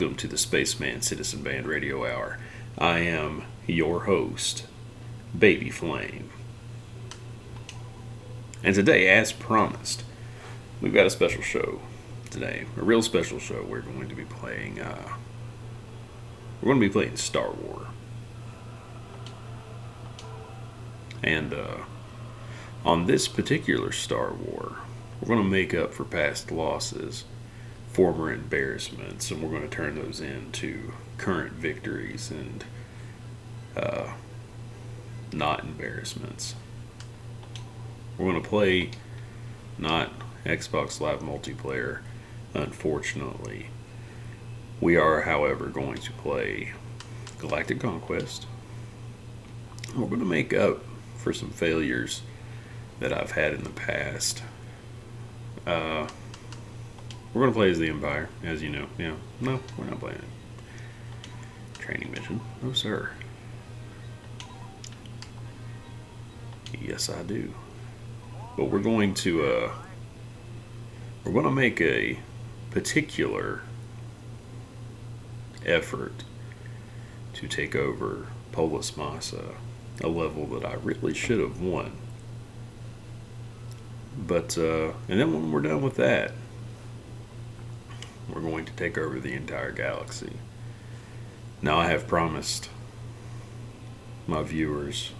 Welcome to the Spaceman Citizen Band Radio Hour. I am your host, Baby Flame. And today, as promised, we've got a special show today. A real special show. We're going to be playing Star Wars. And on this particular Star Wars, we're going to make up for past losses, former embarrassments, and we're going to turn those into current victories and not embarrassments. We're going to play not Xbox Live multiplayer, unfortunately. We are, however, going to play Galactic Conquest. We're going to make up for some failures that I've had in the past. We're going to play as the Empire, as you know. Yeah, no, we're not playing it. Training mission. No, sir. Yes, I do. But we're going to make a particular effort to take over Polis Massa, a level that I really should have won. But, and then when we're done with that, we're going to take over the entire galaxy. Now, I have promised my viewers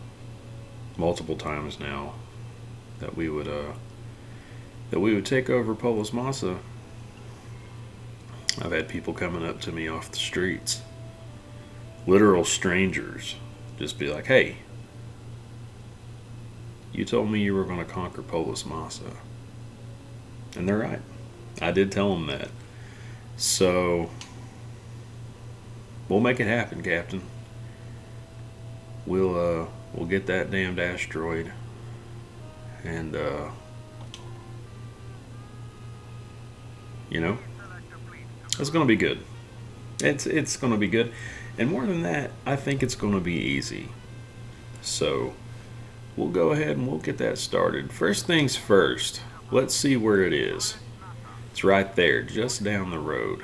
multiple times now that we would take over Polis Massa. I've had people coming up to me off the streets, literal strangers, just be like, "Hey, you told me you were going to conquer Polis Massa." And they're right. I did tell them that. So, we'll make it happen, Captain. We'll get that damned asteroid, and it's gonna be good. It's gonna be good, and more than that, I think it's gonna be easy. So, we'll go ahead and we'll get that started. First things first. Let's see where it is. It's right there, just down the road.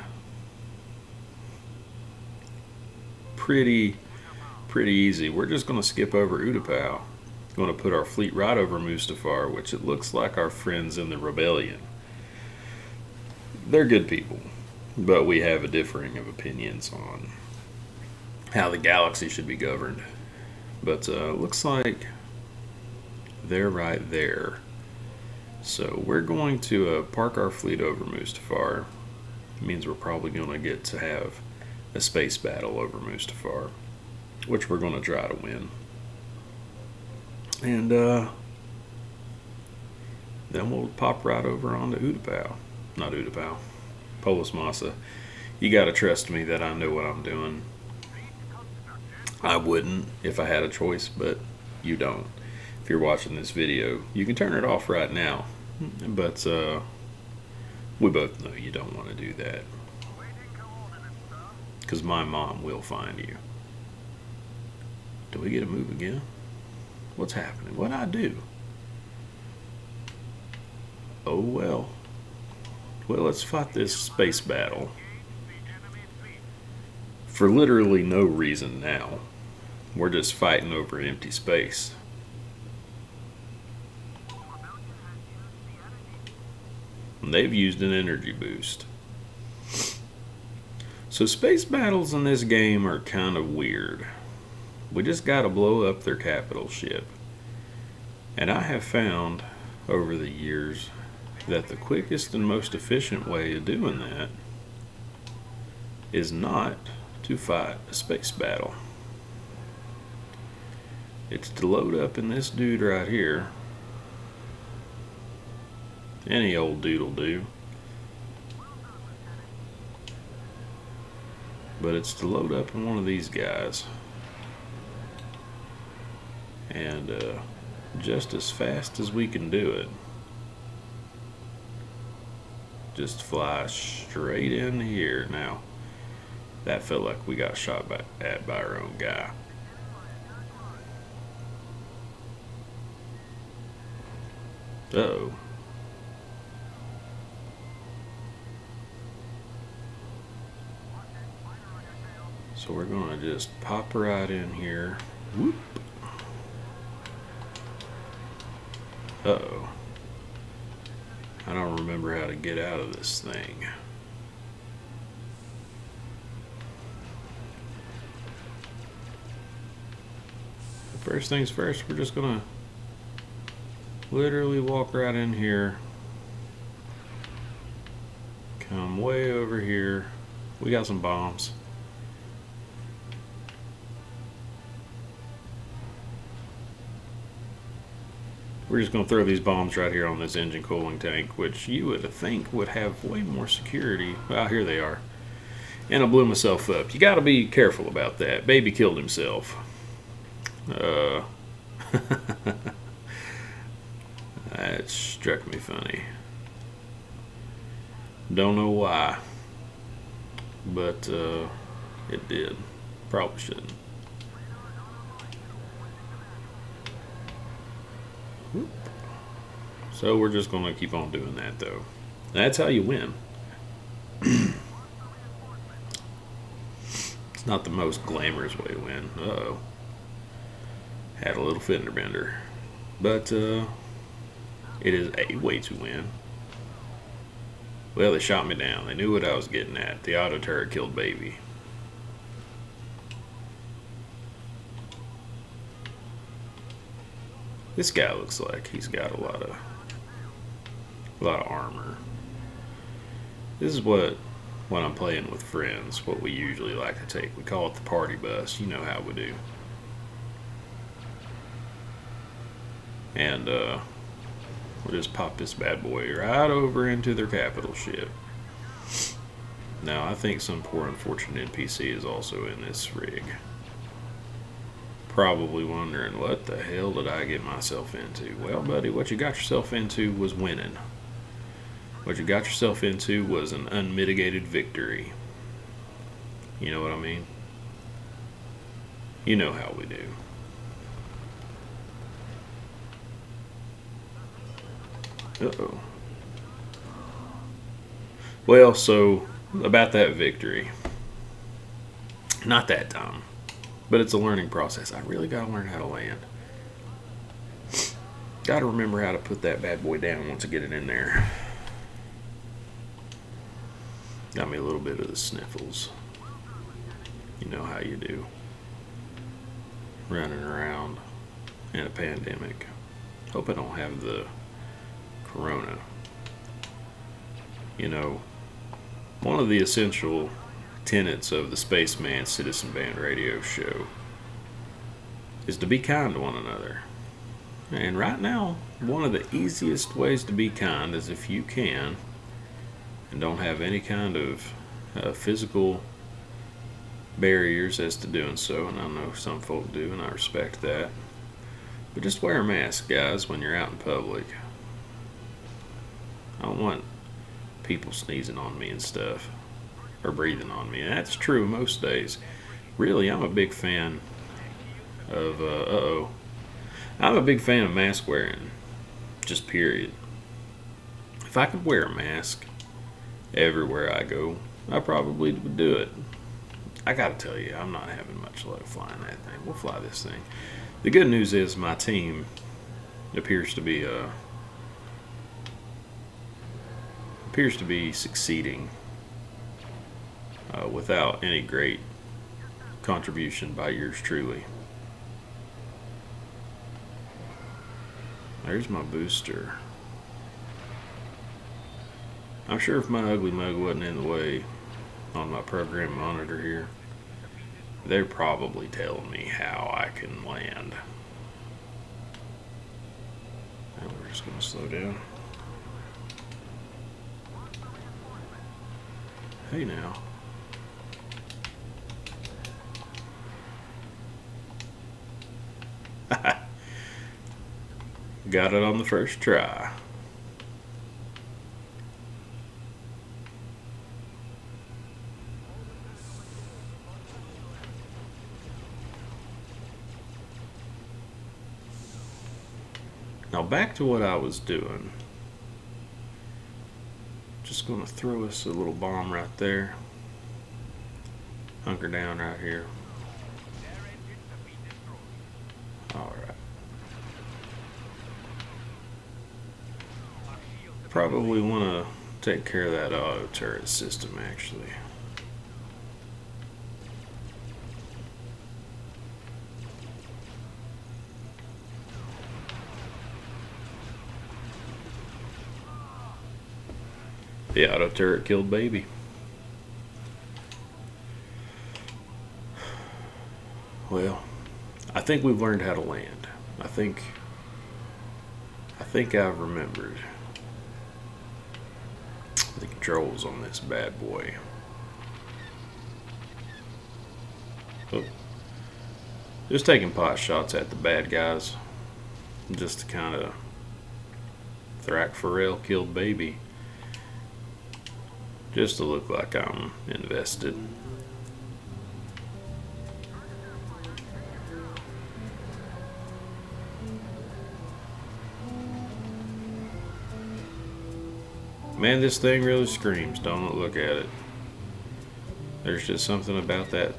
Pretty easy. We're just going to skip over Utapau. Going to put our fleet right over Mustafar, which it looks like our friends in the rebellion. They're good people, but we have a differing of opinions on how the galaxy should be governed. But looks like they're right there. So we're going to park our fleet over Mustafar. It means we're probably going to get to have a space battle over Mustafar, which we're going to try to win. And then we'll pop right over onto Utapau. Not Utapau. Polis Massa. You got to trust me that I know what I'm doing. I wouldn't if I had a choice, but you don't. If you're watching this video, you can turn it off right now. But we both know you don't want to do that, because my mom will find you. Do we get to move again? What's happening? What'd I do? Oh well. Well, let's fight this space battle for literally no reason now. We're just fighting over empty space. They've used an energy boost. So space battles in this game are kind of weird. We just gotta blow up their capital ship. And I have found over the years that the quickest and most efficient way of doing that is not to fight a space battle. It's to load up in this dude right here. Any old dude'll do. But it's to load up in one of these guys. And just as fast as we can do it, just fly straight in here. Now, that felt like we got shot at by our own guy. Uh-oh. So we're going to just pop right in here. Whoop. Uh-oh. I don't remember how to get out of this thing. First things first, we're just gonna literally walk right in here. Come way over here. We got some bombs. We're just going to throw these bombs right here on this engine cooling tank, which you would think would have way more security. Well, here they are. And I blew myself up. You got to be careful about that. Baby killed himself. That struck me funny. Don't know why. But it did. Probably shouldn't. So we're just going to keep on doing that, though. That's how you win. It's not the most glamorous way to win. Uh-oh. Had a little fender bender. But it is a way to win. Well, they shot me down. They knew what I was getting at. The auto turret killed baby. This guy looks like he's got a lot of armor. This is what when I'm playing with friends, what we usually like to take. We call it the party bus. You know how we do. And we'll just pop this bad boy right over into their capital ship. Now, I think some poor unfortunate NPC is also in this rig. Probably wondering, what the hell did I get myself into? Well, buddy, what you got yourself into was winning. What you got yourself into was an unmitigated victory. You know what I mean? You know how we do. Uh-oh. Well, so about that victory. Not that time. But it's a learning process. I really gotta learn how to land. Gotta remember how to put that bad boy down once I get it in there. Got me a little bit of the sniffles. You know how you do. Running around in a pandemic. Hope I don't have the corona. You know, one of the essential tenets of the Spaceman Citizen Band radio show is to be kind to one another. And right now, one of the easiest ways to be kind is if you can and don't have any kind of physical barriers as to doing so, and I know some folk do, and I respect that. But just wear a mask, guys, when you're out in public. I don't want people sneezing on me and stuff, or breathing on me. And that's true most days. Really, I'm a big fan of, I'm a big fan of mask wearing, just period. If I could wear a mask everywhere I go, I probably would do it. I gotta tell you, I'm not having much luck flying that thing. We'll fly this thing. The good news is my team appears to be succeeding without any great contribution by yours truly. There's my booster. I'm sure if my ugly mug wasn't in the way on my program monitor here, they're probably telling me how I can land. And we're just going to slow down. Hey now. Got it on the first try. Now back to what I was doing. Just going to throw us a little bomb right there. hunker down right here. Alright. Probably want to take care of that auto turret system actually. The auto turret killed baby. Well, I think we've learned how to land. I think I've remembered the controls on this bad boy. Oh. Just taking pot shots at the bad guys, just to kind of Thrak Pharrell killed baby, just to look like I'm invested. Man, this thing really screams, don't it? Look at it. There's just something about that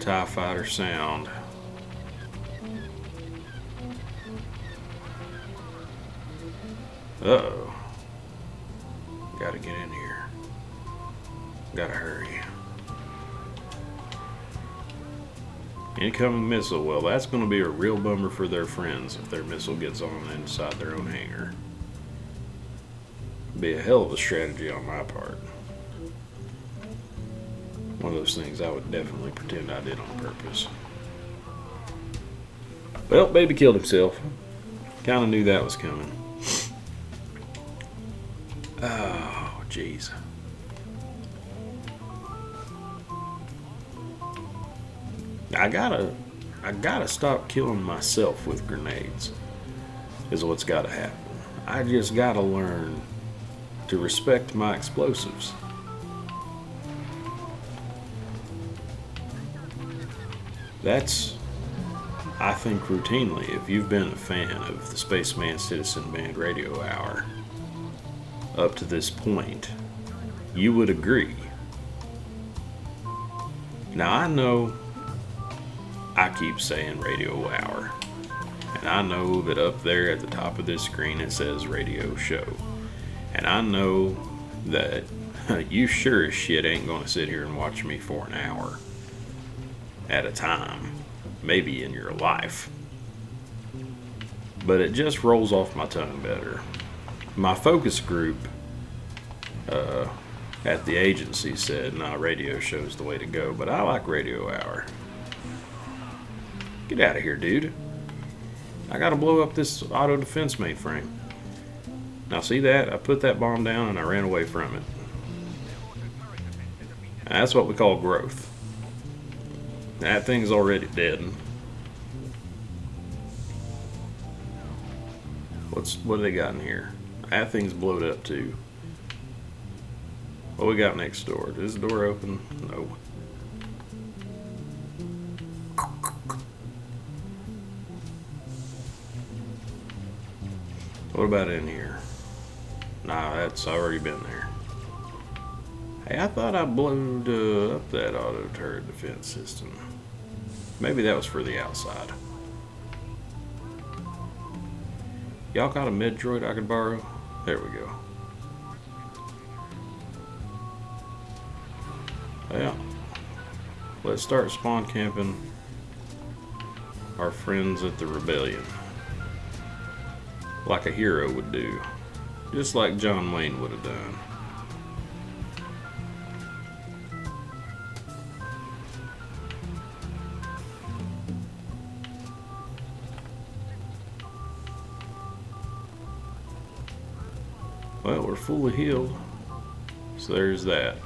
TIE fighter sound. Uh-oh. Gotta get in here. Gotta hurry. Incoming missile. Well, that's gonna be a real bummer for their friends if their missile gets on inside their own hangar. Be a hell of a strategy on my part. One of those things I would definitely pretend I did on purpose. Well, baby killed himself. Kind of knew that was coming. Oh, jeez. I gotta stop killing myself with grenades. Is what's gotta happen. I just gotta learn to respect my explosives. That's, I think, routinely, if you've been a fan of the Spaceman Citizen Band Radio Hour up to this point, you would agree. Now, I know I keep saying Radio Hour, and I know that up there at the top of this screen it says Radio Show. And I know that you sure as shit ain't gonna sit here and watch me for an hour at a time, maybe in your life. But it just rolls off my tongue better. My focus group at the agency said, nah, radio show's the way to go, but I like Radio Hour. Get out of here, dude. I gotta blow up this auto defense mainframe. Now see that? I put that bomb down and I ran away from it. And that's what we call growth. That thing's already dead. What do they got in here? That thing's blowed up too. What we got next door? Is the door open? No. What about in here? Nah, that's already been there. Hey, I thought I blew up that auto turret defense system. Maybe that was for the outside. Y'all got a med droid I could borrow? There we go. Well, let's start spawn camping our friends at the Rebellion. Like a hero would do. Just like John Wayne would have done. Well, we're fully healed, so there's that.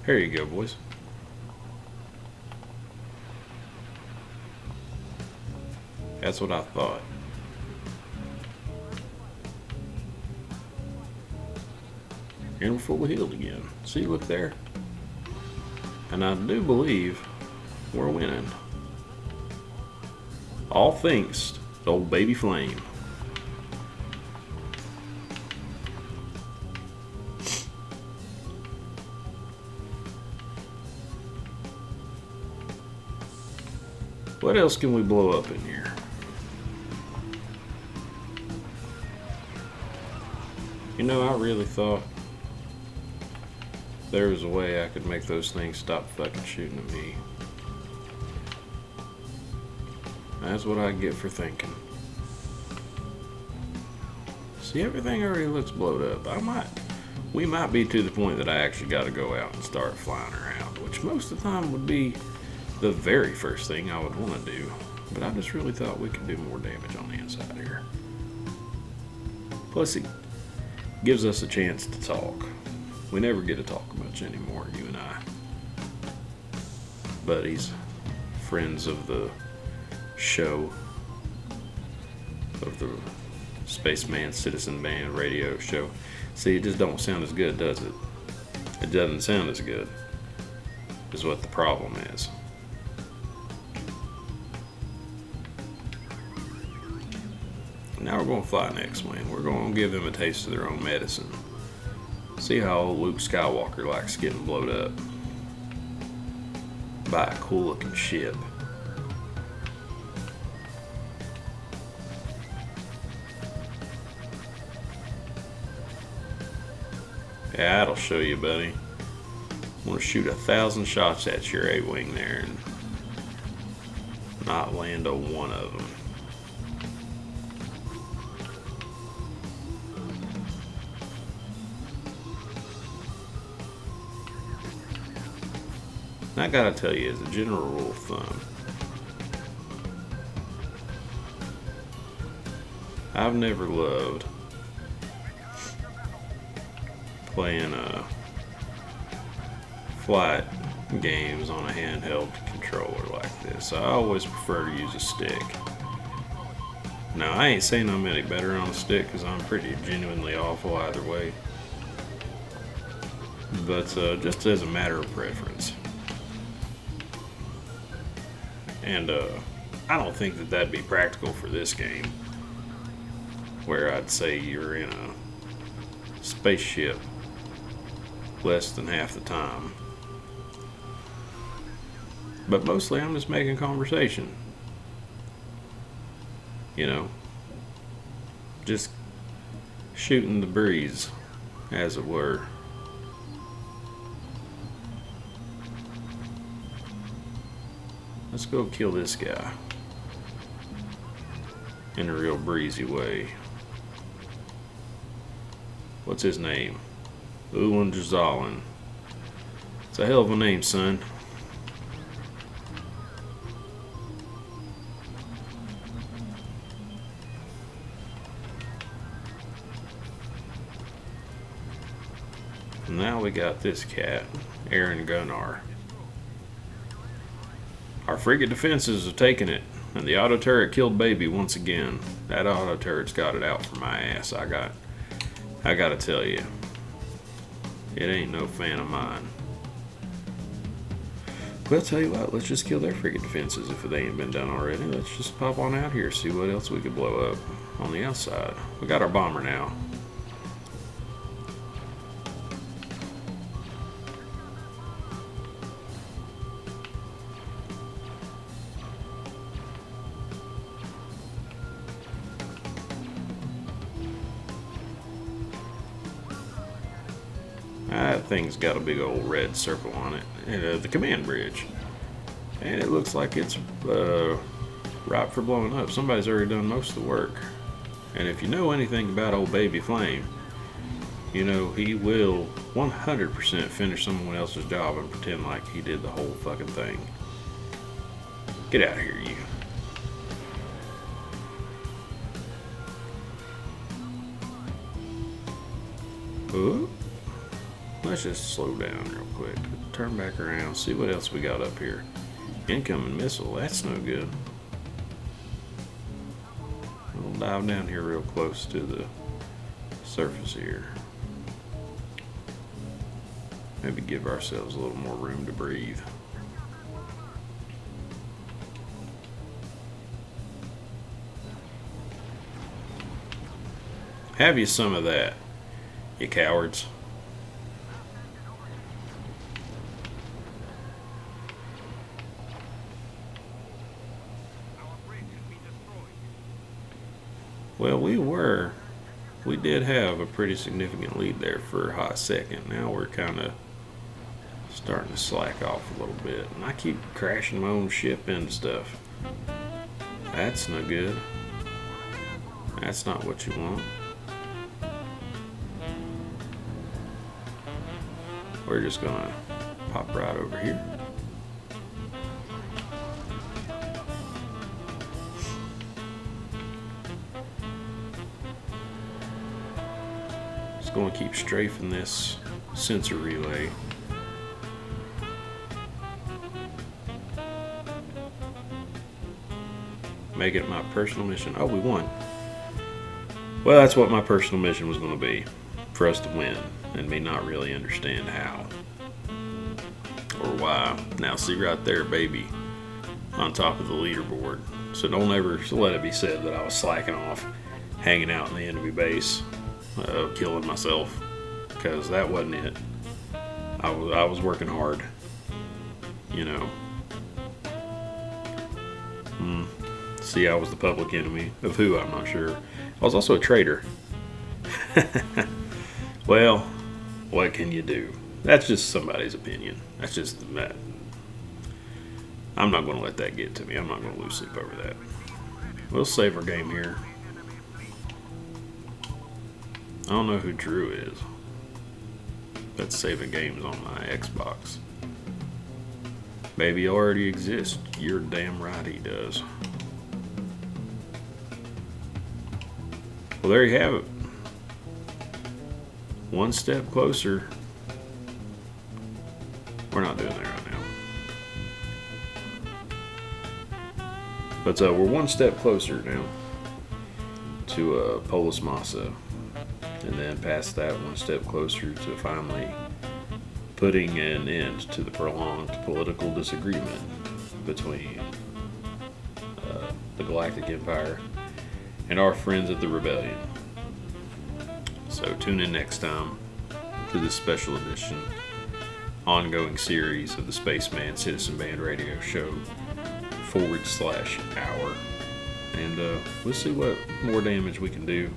Here you go, boys. That's what I thought. And we're fully healed again. See, look there. And I do believe we're winning. All thanks to old baby Flame. What else can we blow up in here? You know, I really thought there was a way I could make those things stop fucking shooting at me. That's what I get for thinking. See, everything already looks blowed up. We might be to the point that I actually got to go out and start flying around, which most of the time would be the very first thing I would want to do. But I just really thought we could do more damage on the inside here. Plus, it gives us a chance to talk. We never get to talk much anymore, you and I. Buddies, friends of the show, of the Spaceman Citizen Band radio show. See, it just don't sound as good, does it? It doesn't sound as good, is what the problem is. Now we're going to fly an X-Wing. We're going to give them a taste of their own medicine. See how old Luke Skywalker likes getting blowed up by a cool looking ship. Yeah, that'll show you, buddy. I'm going to shoot 1,000 shots at your A-Wing there and not land on one of them. I gotta tell you, as a general rule of thumb, I've never loved playing flight games on a handheld controller like this. I always prefer to use a stick. Now, I ain't saying I'm any better on a stick because I'm pretty genuinely awful either way. But just as a matter of preference. And I don't think that that'd be practical for this game, where I'd say you're in a spaceship less than half the time. But mostly I'm just making conversation. You know, just shooting the breeze, as it were. Let's go kill this guy in a real breezy way. What's his name? Ulan Jazalin. It's a hell of a name, son. And now we got this cat, Aaron Gunnar. Our frigate defenses have taken it, and the auto turret killed baby once again. That auto turret's got it out for my ass. I gotta tell you, it ain't no fan of mine. Well, tell you what, let's just kill their frigate defenses if they ain't been done already. Let's just pop on out here, see what else we could blow up on the outside. We got our bomber now. That thing's got a big old red circle on it, and the command bridge, and it looks like it's ripe for blowing up. Somebody's already done most of the work, and if you know anything about old baby Flame, you know he will 100% finish someone else's job and pretend like he did the whole fucking thing. Get out of here, you. Ooh. Let's just slow down real quick. Turn back around, see what else we got up here. Incoming missile, that's no good. We'll dive down here real close to the surface here. Maybe give ourselves a little more room to breathe. Have you some of that, you cowards? Well, we did have a pretty significant lead there for a hot second. Now we're kind of starting to slack off a little bit. And I keep crashing my own ship into stuff. That's no good. That's not what you want. We're just gonna pop right over here. Just gonna keep strafing this sensor relay. Make it my personal mission. Oh, we won. Well, that's what my personal mission was going to be. For us to win. And me not really understand how. Or why. Now, see right there, baby. On top of the leaderboard. So don't ever let it be said that I was slacking off. Hanging out in the enemy base. Killing myself. Because that wasn't it. I was working hard. You know. See, I was the public enemy. Of who, I'm not sure. I was also a traitor. Well, what can you do? That's just somebody's opinion. That's just that. I'm not going to let that get to me. I'm not going to lose sleep over that. We'll save our game here. I don't know who Drew is. That's saving games on my Xbox. Maybe he already exists. You're damn right he does. Well, there you have it. One step closer. We're not doing that right now. But we're one step closer now to Polis Massa. And then past that, one step closer to finally putting an end to the prolonged political disagreement between the Galactic Empire and our friends at the Rebellion. So tune in next time to this special edition ongoing series of the Spaceman Citizen Band Radio Show /hour. And we'll see what more damage we can do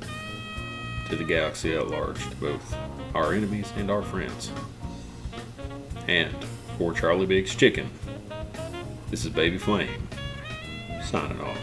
to the galaxy at large, to both our enemies and our friends. And for Charlie Biggs Chicken, this is Baby Flame, signing off.